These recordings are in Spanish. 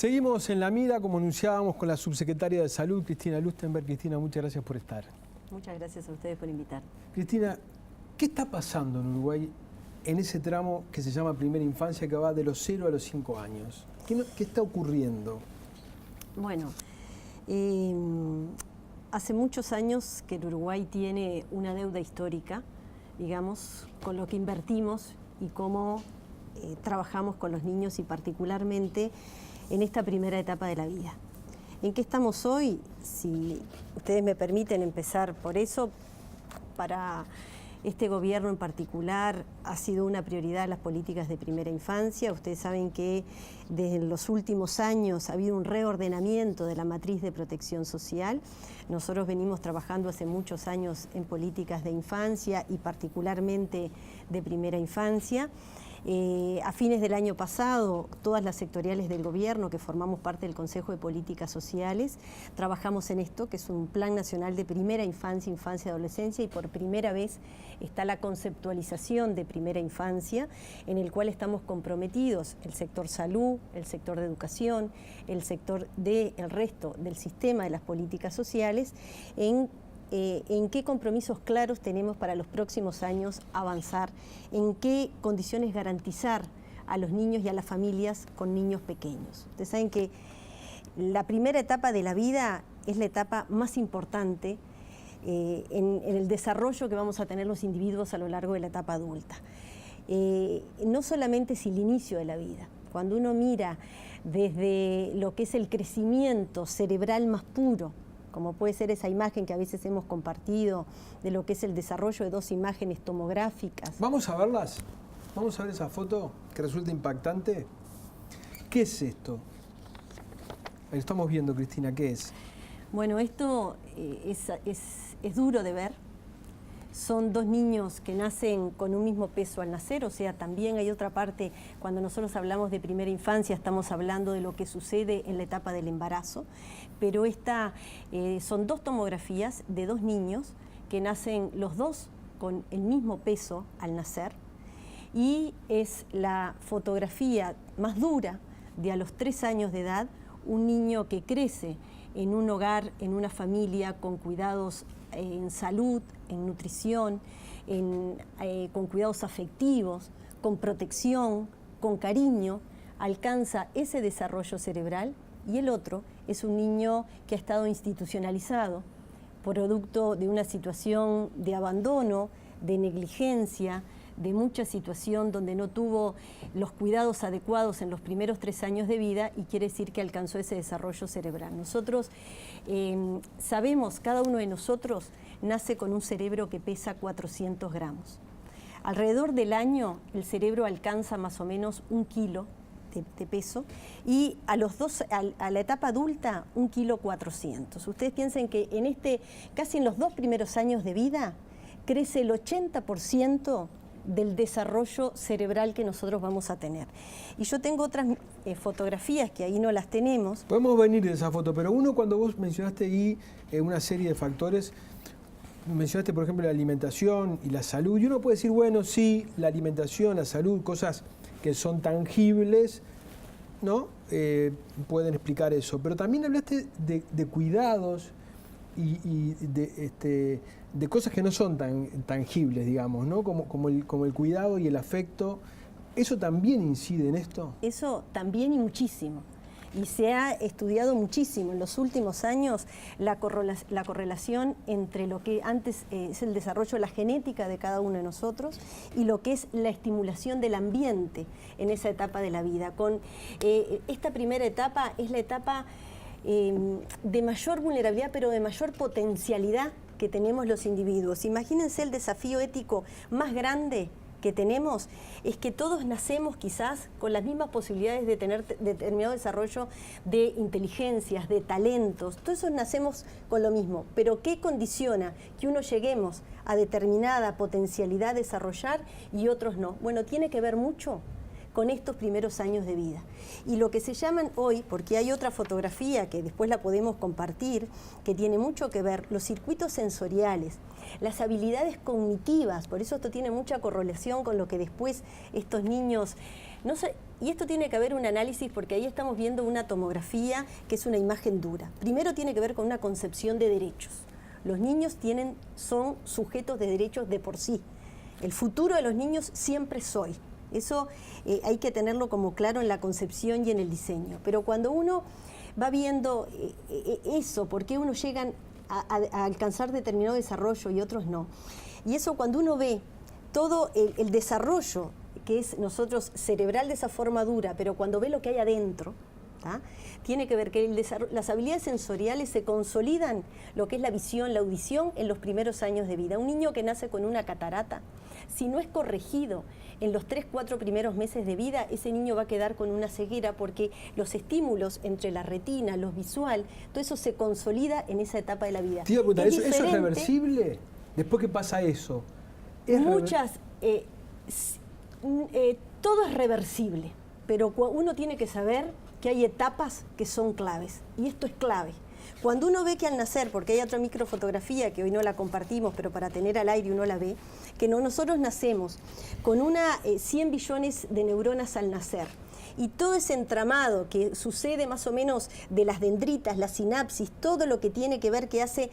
Seguimos en La Mira, como anunciábamos, con la subsecretaria de Salud, Cristina Lustenberg. Cristina, muchas gracias por estar. Muchas gracias a ustedes por invitar. Cristina, ¿qué está pasando en Uruguay en ese tramo que se llama primera infancia, que va de los 0 a los 5 años? ¿Qué está ocurriendo? Bueno, hace muchos años que el Uruguay tiene una deuda histórica, digamos, con lo que invertimos y cómo trabajamos con los niños y particularmente en esta primera etapa de la vida. ¿En qué estamos hoy? Si ustedes me permiten empezar por eso, para este gobierno en particular ha sido una prioridad las políticas de primera infancia. Ustedes saben que desde los últimos años ha habido un reordenamiento de la matriz de protección social. Nosotros venimos trabajando hace muchos años en políticas de infancia y particularmente de primera infancia. A fines del año pasado, todas las sectoriales del gobierno que formamos parte del Consejo de Políticas Sociales, trabajamos en esto, que es un Plan Nacional de Primera Infancia, Infancia y Adolescencia, y por primera vez está la conceptualización de primera infancia, en el cual estamos comprometidos el sector salud, el sector de educación, el sector del resto del sistema de las políticas sociales, en qué compromisos claros tenemos para los próximos años avanzar, en qué condiciones garantizar a los niños y a las familias con niños pequeños. Ustedes saben que la primera etapa de la vida es la etapa más importante en el desarrollo que vamos a tener los individuos a lo largo de la etapa adulta. No solamente es el inicio de la vida. Cuando uno mira desde lo que es el crecimiento cerebral más puro, como puede ser esa imagen que a veces hemos compartido de lo que es el desarrollo de 2 imágenes tomográficas. ¿Vamos a verlas? ¿Vamos a ver esa foto que resulta impactante? ¿Qué es esto? Lo estamos viendo, Cristina, ¿qué es? Bueno, esto es duro de ver. Son 2 niños que nacen con un mismo peso al nacer, o sea, también hay otra parte, cuando nosotros hablamos de primera infancia, estamos hablando de lo que sucede en la etapa del embarazo, pero son 2 tomografías de 2 niños que nacen los 2 con el mismo peso al nacer, y es la fotografía más dura de a los 3 años de edad, un niño que crece en un hogar, en una familia con cuidados en salud, en nutrición, con cuidados afectivos, con protección, con cariño, alcanza ese desarrollo cerebral, y el otro es un niño que ha estado institucionalizado, producto de una situación de abandono, de negligencia, de mucha situación donde no tuvo los cuidados adecuados en los primeros 3 años de vida, y quiere decir que alcanzó ese desarrollo cerebral. Nosotros sabemos, cada uno de nosotros nace con un cerebro que pesa 400 gramos. Alrededor del año el cerebro alcanza más o menos 1 kilo de peso, y a la etapa adulta 1,4 kg. Ustedes piensen que casi en los 2 primeros años de vida crece el 80% del desarrollo cerebral que nosotros vamos a tener. Y yo tengo otras fotografías que ahí no las tenemos. Podemos venir de esa foto, pero cuando vos mencionaste ahí una serie de factores, mencionaste por ejemplo la alimentación y la salud, y uno puede decir, bueno, sí, la alimentación, la salud, cosas que son tangibles, ¿no? Pueden explicar eso, pero también hablaste de cuidados y de cosas que no son tan tangibles, digamos, ¿no? Como el cuidado y el afecto. ¿Eso también incide en esto? Eso también, y muchísimo. Y se ha estudiado muchísimo en los últimos años la correlación entre lo que antes es el desarrollo de la genética de cada uno de nosotros y lo que es la estimulación del ambiente en esa etapa de la vida. Esta primera etapa es la etapa de mayor vulnerabilidad, pero de mayor potencialidad que tenemos los individuos. Imagínense el desafío ético más grande que tenemos, es que todos nacemos quizás con las mismas posibilidades de tener determinado desarrollo de inteligencias, de talentos. Todos esos nacemos con lo mismo, pero ¿qué condiciona que uno lleguemos a determinada potencialidad a desarrollar y otros no? Bueno, tiene que ver mucho con estos primeros años de vida. Y lo que se llaman hoy, porque hay otra fotografía que después la podemos compartir, que tiene mucho que ver, los circuitos sensoriales, las habilidades cognitivas, por eso esto tiene mucha correlación con lo que después estos niños, y esto tiene que haber un análisis porque ahí estamos viendo una tomografía que es una imagen dura. Primero tiene que ver con una concepción de derechos. Los niños son sujetos de derechos de por sí. El futuro de los niños siempre soy. Eso hay que tenerlo como claro en la concepción y en el diseño. Pero cuando uno va viendo eso, por qué unos llegan a alcanzar determinado desarrollo y otros no. Y eso cuando uno ve todo el desarrollo que es nosotros cerebral de esa forma dura, pero cuando ve lo que hay adentro, ¿tá? Tiene que ver que las habilidades sensoriales se consolidan, lo que es la visión, la audición, en los primeros años de vida. Un niño que nace con una catarata, si no es corregido en los 3, 4 primeros meses de vida, ese niño va a quedar con una ceguera porque los estímulos entre la retina, lo visual, todo eso se consolida en esa etapa de la vida. Te iba a preguntar, ¿eso es reversible? Después que pasa eso. Todo es reversible, pero uno tiene que saber que hay etapas que son claves, y esto es clave. Cuando uno ve que al nacer, porque hay otra microfotografía que hoy no la compartimos, pero para tener al aire uno la ve, que nosotros nacemos con 100 billones de neuronas al nacer. Y todo ese entramado que sucede más o menos de las dendritas, la sinapsis, todo lo que tiene que ver, que hace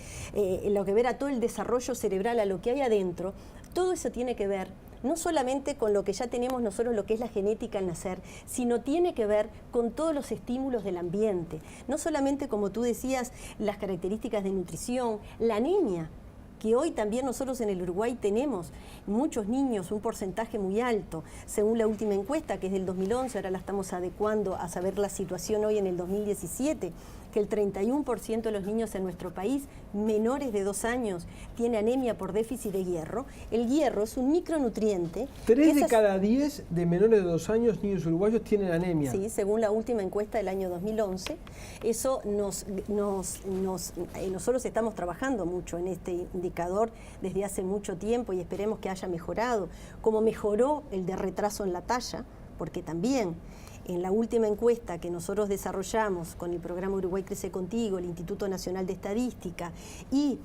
lo que ver a todo el desarrollo cerebral, a lo que hay adentro, todo eso tiene que ver no solamente con lo que ya tenemos nosotros, lo que es la genética al nacer, sino tiene que ver con todos los estímulos del ambiente. No solamente, como tú decías, las características de nutrición, la anemia, que hoy también nosotros en el Uruguay tenemos muchos niños, un porcentaje muy alto, según la última encuesta, que es del 2011, ahora la estamos adecuando a saber la situación hoy en el 2017, que el 31% de los niños en nuestro país menores de 2 años tiene anemia por déficit de hierro. El hierro es un micronutriente. 3 de cada 10 de menores de 2 años, niños uruguayos, tienen anemia. Sí, según la última encuesta del año 2011. Eso nosotros estamos trabajando mucho en este indicador desde hace mucho tiempo y esperemos que haya mejorado, como mejoró el de retraso en la talla, porque también en la última encuesta que nosotros desarrollamos con el programa Uruguay Crece Contigo, el Instituto Nacional de Estadística y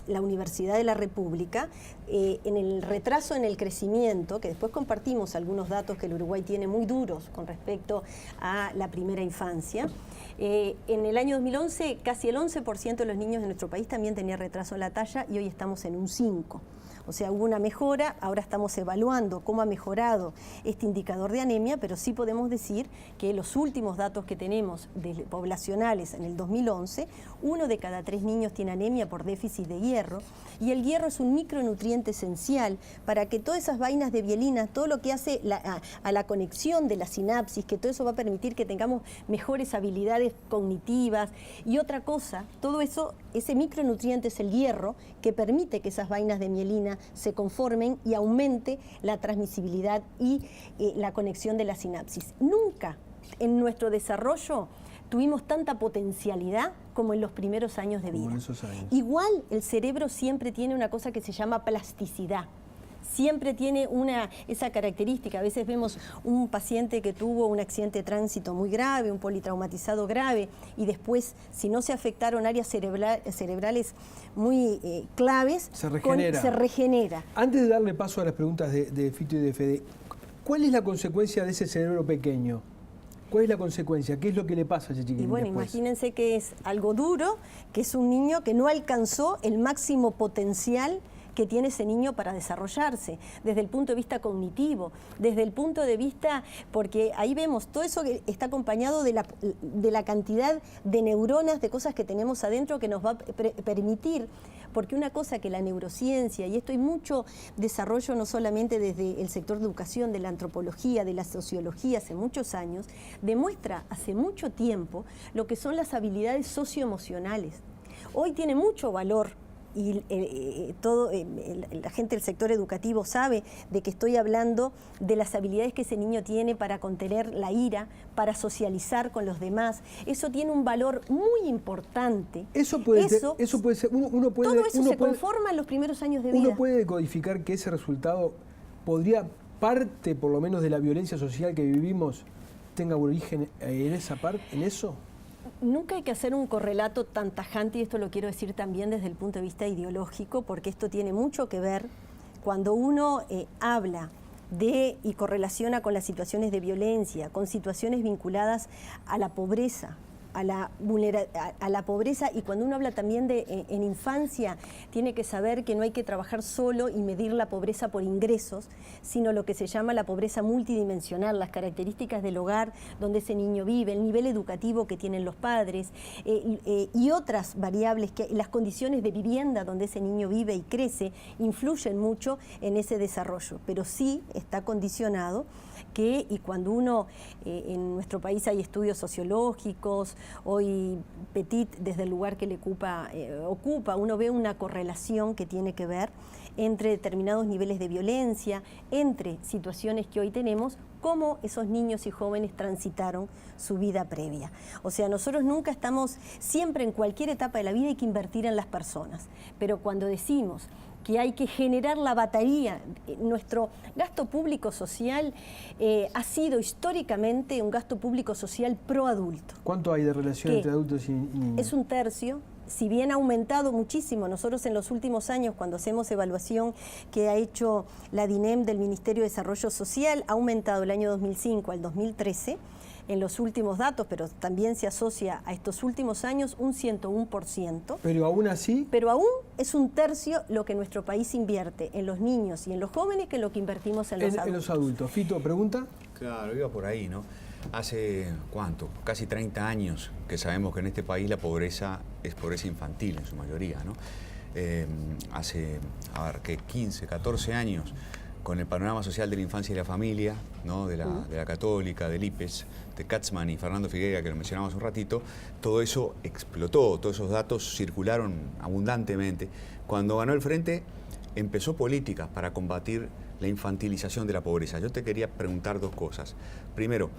la Universidad de la República, en el retraso en el crecimiento, que después compartimos algunos datos que el Uruguay tiene muy duros con respecto a la primera infancia, en el año 2011 casi el 11% de los niños de nuestro país también tenía retraso en la talla y hoy estamos en un 5%. O sea, hubo una mejora, ahora estamos evaluando cómo ha mejorado este indicador de anemia, pero sí podemos decir que los últimos datos que tenemos poblacionales en el 2011, 1 de cada 3 niños tiene anemia por déficit de hierro, y el hierro es un micronutriente esencial para que todas esas vainas de bielina, todo lo que hace a la conexión de la sinapsis, que todo eso va a permitir que tengamos mejores habilidades cognitivas, y otra cosa, todo eso, ese micronutriente es el hierro que permite que esas vainas de mielina se conformen y aumente la transmisibilidad y la conexión de la sinapsis. Nunca en nuestro desarrollo tuvimos tanta potencialidad como en los primeros años de vida. Igual el cerebro siempre tiene una cosa que se llama plasticidad. Siempre tiene esa característica. A veces vemos un paciente que tuvo un accidente de tránsito muy grave, un politraumatizado grave, y después, si no se afectaron áreas cerebrales muy claves, se regenera. Antes de darle paso a las preguntas de Fito y de Fede, ¿cuál es la consecuencia de ese cerebro pequeño? ¿Cuál es la consecuencia? ¿Qué es lo que le pasa a ese chiquitín? Y bueno, imagínense que es algo duro, que es un niño que no alcanzó el máximo potencial que tiene ese niño para desarrollarse, desde el punto de vista cognitivo, desde el punto de vista, porque ahí vemos todo eso que está acompañado de la cantidad de neuronas, de cosas que tenemos adentro que nos va a permitir, porque una cosa que la neurociencia, y esto hay mucho desarrollo no solamente desde el sector de educación, de la antropología, de la sociología hace muchos años, demuestra hace mucho tiempo lo que son las habilidades socioemocionales. Hoy tiene mucho valor, y la gente del sector educativo sabe de que estoy hablando de las habilidades que ese niño tiene para contener la ira, para socializar con los demás. Eso tiene un valor muy importante. Eso puede ser, todo eso se conforma en los primeros años de vida. Uno puede decodificar que ese resultado podría, parte por lo menos de la violencia social que vivimos, tenga origen en esa parte, en eso. Nunca hay que hacer un correlato tan tajante, y esto lo quiero decir también desde el punto de vista ideológico, porque esto tiene mucho que ver cuando uno habla y correlaciona con las situaciones de violencia, con situaciones vinculadas a la pobreza, a la pobreza, y cuando uno habla también en infancia, tiene que saber que no hay que trabajar solo y medir la pobreza por ingresos, sino lo que se llama la pobreza multidimensional, las características del hogar donde ese niño vive, el nivel educativo que tienen los padres y otras variables, que las condiciones de vivienda donde ese niño vive y crece influyen mucho en ese desarrollo, pero sí está condicionado y cuando uno, en nuestro país hay estudios sociológicos, hoy Petit, desde el lugar que le ocupa, uno ve una correlación que tiene que ver entre determinados niveles de violencia, entre situaciones que hoy tenemos, cómo esos niños y jóvenes transitaron su vida previa. O sea, nosotros nunca estamos, siempre en cualquier etapa de la vida hay que invertir en las personas, pero cuando decimos que hay que generar la batería, nuestro gasto público social ha sido históricamente un gasto público social pro adulto. ¿Cuánto hay de relación entre adultos y niños? Es 1/3. Si bien ha aumentado muchísimo, nosotros en los últimos años, cuando hacemos evaluación que ha hecho la DINEM del Ministerio de Desarrollo Social, ha aumentado el año 2005 al 2013, en los últimos datos, pero también se asocia a estos últimos años, un 101%. ¿Pero aún así? Pero aún es 1/3 lo que nuestro país invierte en los niños y en los jóvenes que lo que invertimos en los adultos. En los adultos. Fito, ¿pregunta? Claro, iba por ahí, ¿no? Hace, ¿cuánto? Casi 30 años que sabemos que en este país la pobreza es pobreza infantil en su mayoría, ¿no? Hace, a ver, ¿qué? 15, 14 años, con el panorama social de la infancia y la familia, ¿no? de la Católica, del IPES, de Katzman y Fernando Figueira, que lo mencionamos un ratito, todo eso explotó, todos esos datos circularon abundantemente. Cuando ganó el Frente, empezó políticas para combatir la infantilización de la pobreza. Yo te quería preguntar dos cosas. Primero,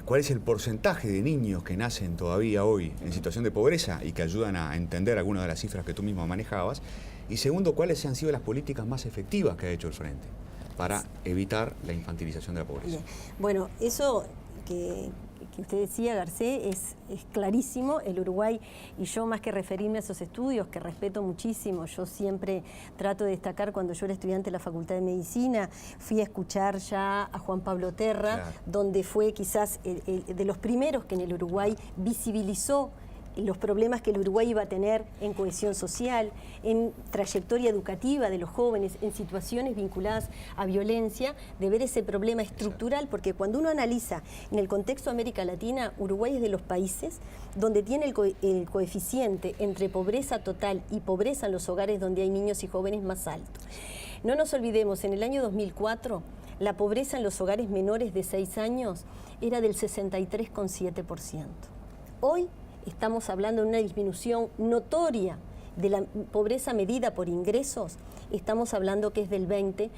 ¿cuál es el porcentaje de niños que nacen todavía hoy en situación de pobreza y que ayudan a entender algunas de las cifras que tú mismo manejabas? Y segundo, ¿cuáles han sido las políticas más efectivas que ha hecho el Frente para evitar la infantilización de la pobreza? Bien. Bueno, eso que usted decía, Garcés, es clarísimo. El Uruguay, y yo más que referirme a esos estudios, que respeto muchísimo, yo siempre trato de destacar, cuando yo era estudiante de la Facultad de Medicina, fui a escuchar ya a Juan Pablo Terra, claro, donde fue quizás de los primeros que en el Uruguay visibilizó los problemas que el Uruguay iba a tener en cohesión social, en trayectoria educativa de los jóvenes, en situaciones vinculadas a violencia, de ver ese problema estructural, porque cuando uno analiza en el contexto de América Latina, Uruguay es de los países donde tiene el coeficiente entre pobreza total y pobreza en los hogares donde hay niños y jóvenes más alto. No nos olvidemos, en el año 2004, la pobreza en los hogares menores de 6 años era del 63,7%. Hoy estamos hablando de una disminución notoria de la pobreza medida por ingresos, estamos hablando que es del 20%.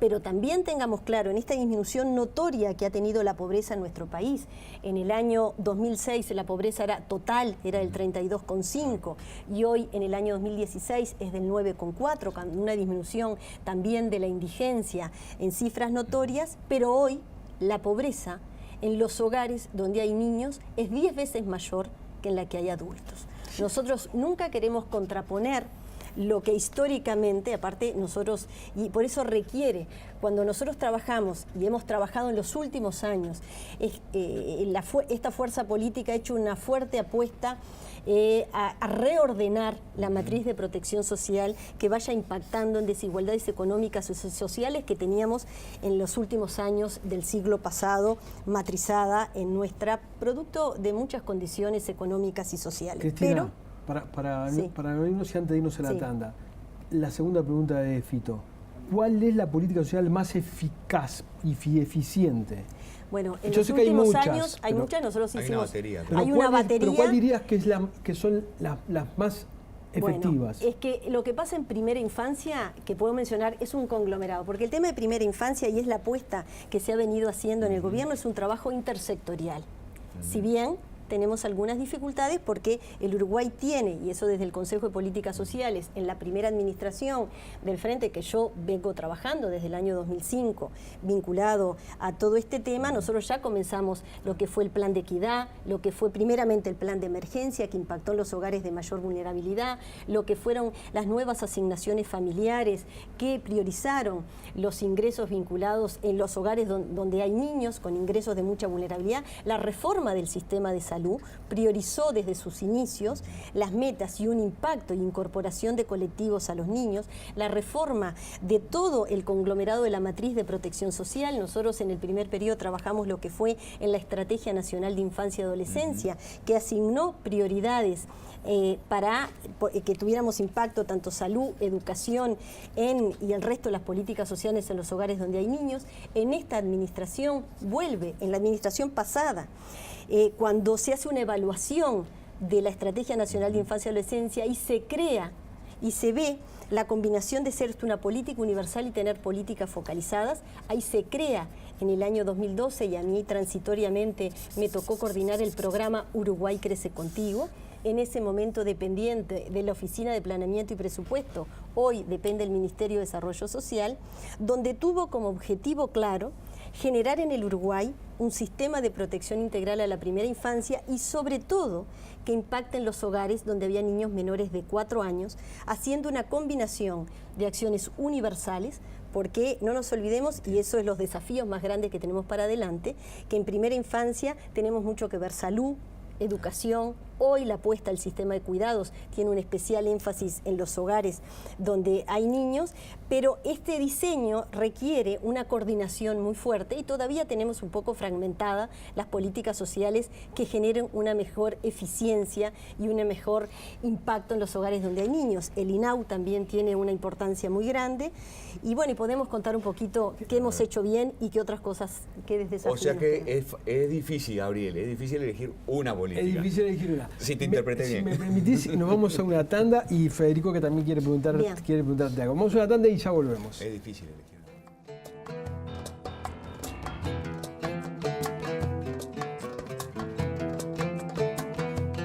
Pero también tengamos claro, en esta disminución notoria que ha tenido la pobreza en nuestro país, en el año 2006 la pobreza total era del 32,5% y hoy en el año 2016 es del 9,4%, con una disminución también de la indigencia en cifras notorias, pero hoy la pobreza en los hogares donde hay niños es 10 veces mayor que en la que hay adultos. Nosotros nunca queremos contraponer lo que históricamente, aparte nosotros, y por eso requiere, cuando nosotros trabajamos, y hemos trabajado en los últimos años, esta fuerza política ha hecho una fuerte apuesta a reordenar la matriz de protección social que vaya impactando en desigualdades económicas y sociales que teníamos en los últimos años del siglo pasado, matrizada en nuestra producto de muchas condiciones económicas y sociales. Cristina, para no irnos y antes de irnos a la tanda, la segunda pregunta de Fito: ¿cuál es la política social más eficaz y eficiente? Bueno, en los últimos años hay muchas, nosotros hicimos... Hay una batería. ¿Pero cuál dirías que son las más efectivas? Bueno, es que lo que pasa en primera infancia, que puedo mencionar, es un conglomerado, porque el tema de primera infancia, y es la apuesta que se ha venido haciendo en el gobierno, es un trabajo intersectorial. Si bien tenemos algunas dificultades porque el Uruguay tiene, y eso desde el Consejo de Políticas Sociales, en la primera administración del Frente que yo vengo trabajando desde el año 2005, vinculado a todo este tema, nosotros ya comenzamos lo que fue el plan de equidad, lo que fue primeramente el plan de emergencia que impactó en los hogares de mayor vulnerabilidad, lo que fueron las nuevas asignaciones familiares que priorizaron los ingresos vinculados en los hogares donde hay niños con ingresos de mucha vulnerabilidad. La reforma del sistema de salud priorizó desde sus inicios las metas y un impacto e incorporación de colectivos a los niños, la reforma de todo el conglomerado de la matriz de protección social. Nosotros en el primer periodo trabajamos lo que fue en la Estrategia Nacional de Infancia y Adolescencia, que asignó prioridades para que tuviéramos impacto tanto salud, educación y el resto de las políticas sociales en los hogares donde hay niños. En esta administración vuelve, en la administración pasada, cuando se hace una evaluación de la Estrategia Nacional de Infancia y Adolescencia y se crea y se ve la combinación de ser una política universal y tener políticas focalizadas, ahí se crea en el año 2012 y a mí transitoriamente me tocó coordinar el programa Uruguay Crece Contigo, en ese momento dependiente de la Oficina de Planeamiento y Presupuesto, hoy depende del Ministerio de Desarrollo Social, donde tuvo como objetivo claro generar en el Uruguay un sistema de protección integral a la primera infancia y sobre todo que impacte en los hogares donde había niños menores de 4 años, haciendo una combinación de acciones universales, porque no nos olvidemos, y eso es los desafíos más grandes que tenemos para adelante, que en primera infancia tenemos mucho que ver salud, educación. Hoy la apuesta al sistema de cuidados tiene un especial énfasis en los hogares donde hay niños, pero este diseño requiere una coordinación muy fuerte y todavía tenemos un poco fragmentada las políticas sociales que generen una mejor eficiencia y un mejor impacto en los hogares donde hay niños. El INAU también tiene una importancia muy grande y bueno, y podemos contar un poquito qué hemos hecho bien y qué otras cosas, qué desafíos. O sea que es difícil, Gabriel, es difícil elegir una política. Es difícil elegir una. Si te interpreté bien. Si me permitís, nos vamos a una tanda y Federico que también quiere preguntarte algo. Vamos a una tanda y ya volvemos. Es difícil elegir.